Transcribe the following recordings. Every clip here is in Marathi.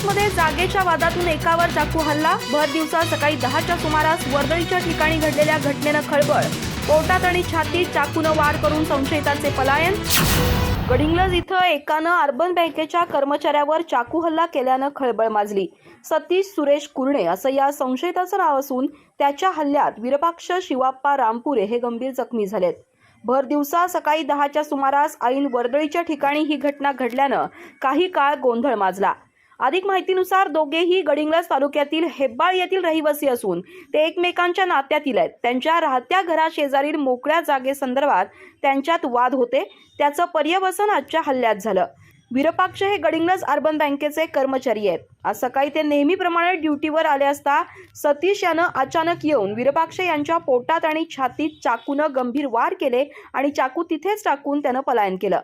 गडिंग्लजमध्ये जागेच्या वादातून एकावर चाकू हल्ला। भर दिवसा सकाळी 10च्या सुमारास वर्दळीच्या ठिकाणी घडलेल्या घटनेनं खळबळ। पोटात आणि छातीत चाकूनं वार करून संशयिताचे पलायन। गडिंग्लज इथं एकानं अर्बन बँकेच्या कर्मचाऱ्यावर चाकू हल्ला केल्यानं खळबळ माजली। सतीश सुरेश कुरणे असं या संशयिताचं नाव असून त्याच्या हल्ल्यात विरपाक्ष शिवाप्पा रामपुरे हे गंभीर जखमी झालेत। भर दिवसा सकाळी 10च्या सुमारास ऐन वर्दळीच्या ठिकाणी ही घटना घडल्यानं काही काळ गोंधळ माजला। अधिक माहितीनुसार दोघेही गडिंग्लज तालुक्यातील हेब्बाळ येथील रहिवासी असून ते एकमेकांच्या नात्यातील आहेत। त्यांच्या राहत्या घराशेजारील मोकळ्या जागेसंदर्भात त्यांच्यात वाद होते, त्याचं पर्यवसन आजच्या हल्ल्यात झालं। विरपाक्ष हे गडिंग्लज अर्बन बँकेचे कर्मचारी आहेत। आज सकाळी ते नेहमीप्रमाणे ड्युटीवर आले असता सतीश यानं अचानक येऊन विरपाक्ष यांच्या पोटात आणि छातीत चाकूनं गंभीर वार केले आणि चाकू तिथेच टाकून त्यानं पलायन केलं।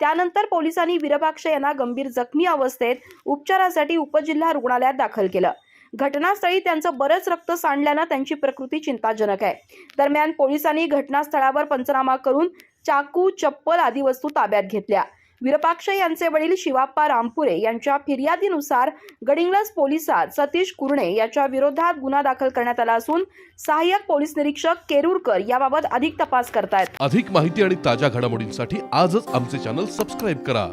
त्यानंतर पोलिसांनी विरपाक्ष यांना गंभीर जखमी अवस्थेत उपचारासाठी उपजिल्हा रुग्णालयात दाखल केलं। घटनास्थळी त्यांचं बरंच रक्त सांडल्यानं त्यांची प्रकृती चिंताजनक आहे। दरम्यान पोलिसांनी घटनास्थळावर पंचनामा करून चाकू, चप्पल आदी वस्तू ताब्यात घेतल्या। विरपाक्ष यांचे वडील शिवाप्पा रामपुरे यांच्या फिर्यादीनुसार गडिंग्लज पोलिसात सतीश कुरणे याच्या विरोधात गुन्हा दाखल करण्यात आला असून सहाय्यक पोलीस निरीक्षक केरूरकर याबाबत अधिक तपास करतायत। अधिक माहिती आणि ताज्या घडामोडींसाठी आजच आमचे चॅनल सबस्क्राइब करा।